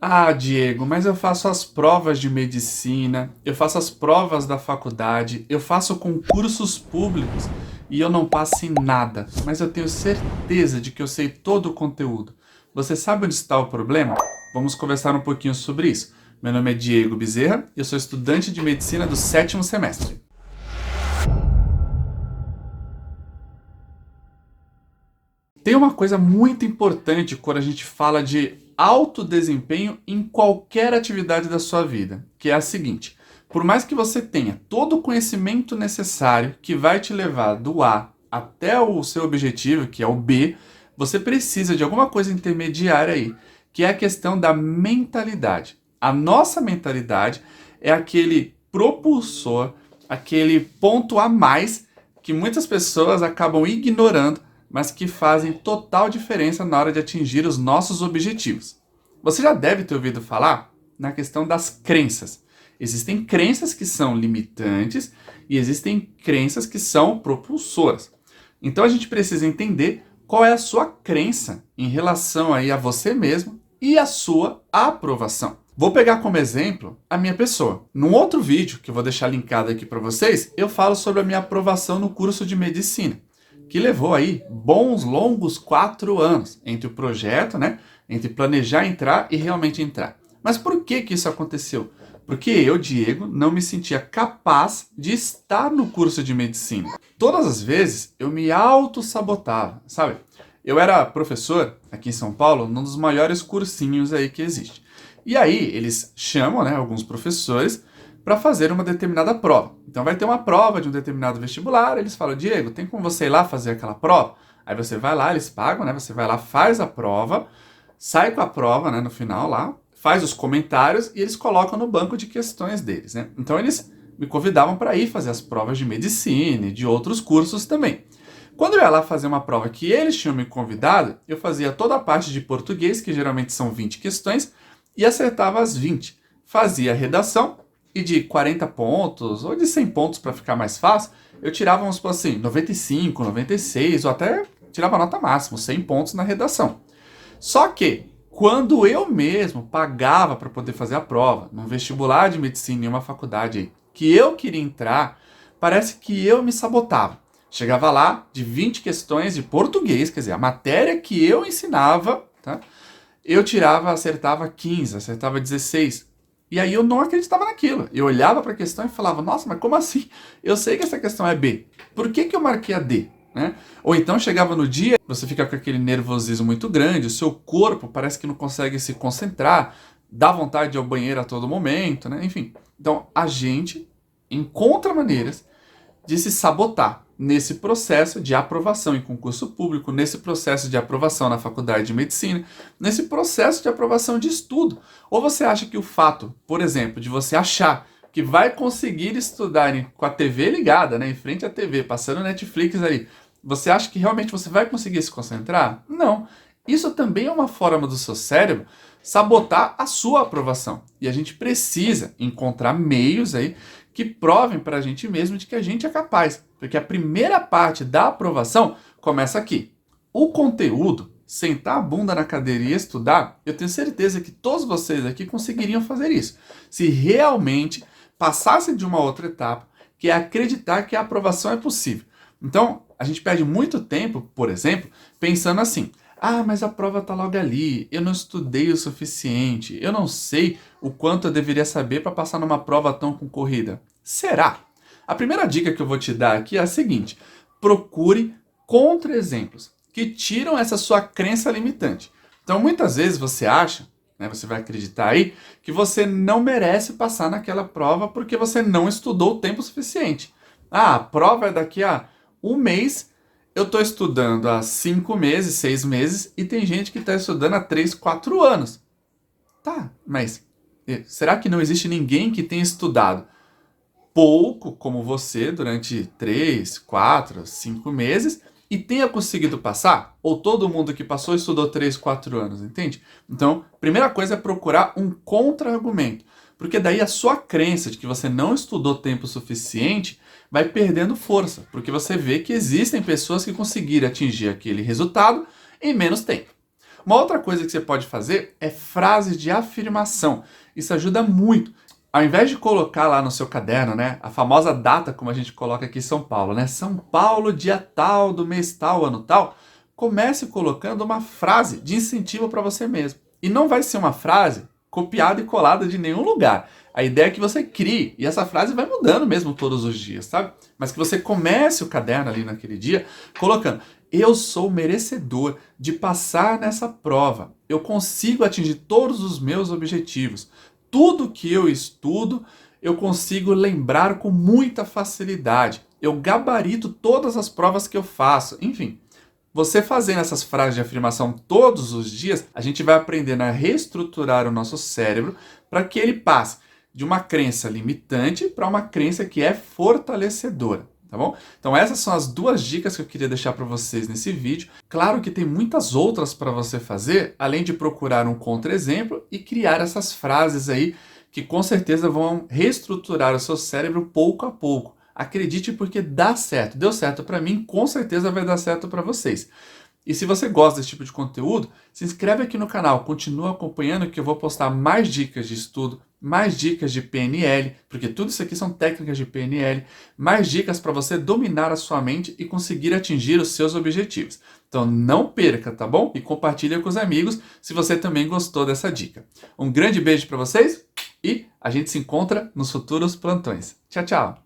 Ah, Diego, mas eu faço as provas de medicina, eu faço as provas da faculdade, eu faço concursos públicos e eu não passo em nada. Mas eu tenho certeza de que eu sei todo o conteúdo. Você sabe onde está o problema? Vamos conversar um pouquinho sobre isso. Meu nome é Diego Bezerra e eu sou estudante de medicina do 7º semestre. Tem uma coisa muito importante quando a gente fala de alto desempenho em qualquer atividade da sua vida, que é a seguinte: por mais que você tenha todo o conhecimento necessário que vai te levar do A até o seu objetivo, que é o B, você precisa de alguma coisa intermediária aí, que é a questão da mentalidade. A nossa mentalidade é aquele propulsor, aquele ponto a mais que muitas pessoas acabam ignorando, mas que fazem total diferença na hora de atingir os nossos objetivos. Você já deve ter ouvido falar na questão das crenças. Existem crenças que são limitantes e existem crenças que são propulsoras. Então a gente precisa entender qual é a sua crença em relação aí a você mesmo e a sua aprovação. Vou pegar como exemplo a minha pessoa. Num outro vídeo, que eu vou deixar linkado aqui para vocês, eu falo sobre a minha aprovação no curso de medicina, que levou aí bons longos 4 anos entre o projeto, né, entre planejar entrar e realmente entrar. Mas por que isso aconteceu? Porque eu, Diego, não me sentia capaz de estar no curso de medicina. Todas as vezes eu me auto-sabotava, sabe? Eu era professor aqui em São Paulo, num dos maiores cursinhos aí que existe. E aí eles chamam, né, alguns professores para fazer uma determinada prova. Então vai ter uma prova de um determinado vestibular, eles falam: Diego, tem como você ir lá fazer aquela prova? Aí você vai lá, eles pagam, né? Você vai lá, faz a prova, sai com a prova, né, no final lá, faz os comentários e eles colocam no banco de questões deles, né? Então eles me convidavam para ir fazer as provas de medicina e de outros cursos também. Quando eu ia lá fazer uma prova que eles tinham me convidado, eu fazia toda a parte de português, que geralmente são 20 questões, e acertava as 20. Fazia a redação e de 40 pontos, ou de 100 pontos para ficar mais fácil, eu tirava, vamos supor assim, 95, 96, ou até tirava nota máxima, 100 pontos na redação. Só que, quando eu mesmo pagava para poder fazer a prova, num vestibular de medicina em uma faculdade aí, que eu queria entrar, parece que eu me sabotava. Chegava lá, de 20 questões de português, quer dizer, a matéria que eu ensinava, tá? Eu tirava, acertava 15, acertava 16. E aí eu não acreditava naquilo. Eu olhava para a questão e falava: nossa, mas como assim? Eu sei que essa questão é B. Por que eu marquei a D? Né? Ou então chegava no dia, você fica com aquele nervosismo muito grande, o seu corpo parece que não consegue se concentrar, dá vontade de ir ao banheiro a todo momento, né? Enfim. Então a gente encontra maneiras de se sabotar nesse processo de aprovação em concurso público, nesse processo de aprovação na faculdade de medicina, nesse processo de aprovação de estudo. Ou você acha que o fato, por exemplo, de você achar que vai conseguir estudar com a TV ligada, né, em frente à TV, passando Netflix ali, você acha que realmente você vai conseguir se concentrar? Não. Isso também é uma forma do seu cérebro sabotar a sua aprovação. E a gente precisa encontrar meios aí que provem para a gente mesmo de que a gente é capaz. Porque a primeira parte da aprovação começa aqui. O conteúdo, sentar a bunda na cadeira e estudar, eu tenho certeza que todos vocês aqui conseguiriam fazer isso. Se realmente passassem de uma outra etapa, que é acreditar que a aprovação é possível. Então, a gente perde muito tempo, por exemplo, pensando assim: ah, mas a prova está logo ali, eu não estudei o suficiente, eu não sei o quanto eu deveria saber para passar numa prova tão concorrida. Será? A primeira dica que eu vou te dar aqui é a seguinte: procure contra-exemplos que tiram essa sua crença limitante. Então, muitas vezes você acha, né, você vai acreditar aí, que você não merece passar naquela prova porque você não estudou o tempo suficiente. Ah, a prova é daqui a um mês. Eu estou estudando há 5 meses, 6 meses, e tem gente que está estudando há 3, 4 anos. Tá, mas será que não existe ninguém que tenha estudado pouco como você durante 3, 4, 5 meses e tenha conseguido passar? Ou todo mundo que passou estudou 3, 4 anos, entende? Então, primeira coisa é procurar um contra-argumento. Porque daí a sua crença de que você não estudou tempo suficiente vai perdendo força, porque você vê que existem pessoas que conseguiram atingir aquele resultado em menos tempo. Uma outra coisa que você pode fazer é frases de afirmação. Isso ajuda muito. Ao invés de colocar lá no seu caderno, né, a famosa data, como a gente coloca aqui em São Paulo, né, São Paulo, dia tal, do mês tal, ano tal, comece colocando uma frase de incentivo para você mesmo. E não vai ser uma frase copiada e colada de nenhum lugar. A ideia é que você crie, e essa frase vai mudando mesmo todos os dias, sabe? Mas que você comece o caderno ali naquele dia colocando: eu sou merecedor de passar nessa prova. Eu consigo atingir todos os meus objetivos. Tudo que eu estudo, eu consigo lembrar com muita facilidade. Eu gabarito todas as provas que eu faço. Enfim, você fazendo essas frases de afirmação todos os dias, a gente vai aprendendo a reestruturar o nosso cérebro para que ele passe de uma crença limitante para uma crença que é fortalecedora. Tá bom? Então essas são as duas dicas que eu queria deixar para vocês nesse vídeo. Claro que tem muitas outras para você fazer, além de procurar um contra-exemplo e criar essas frases aí que com certeza vão reestruturar o seu cérebro pouco a pouco. Acredite, porque dá certo. Deu certo para mim, com certeza vai dar certo para vocês. E se você gosta desse tipo de conteúdo, se inscreve aqui no canal, continua acompanhando que eu vou postar mais dicas de estudo, mais dicas de PNL, porque tudo isso aqui são técnicas de PNL, mais dicas para você dominar a sua mente e conseguir atingir os seus objetivos. Então não perca, tá bom? E compartilha com os amigos se você também gostou dessa dica. Um grande beijo para vocês e a gente se encontra nos futuros plantões. Tchau, tchau!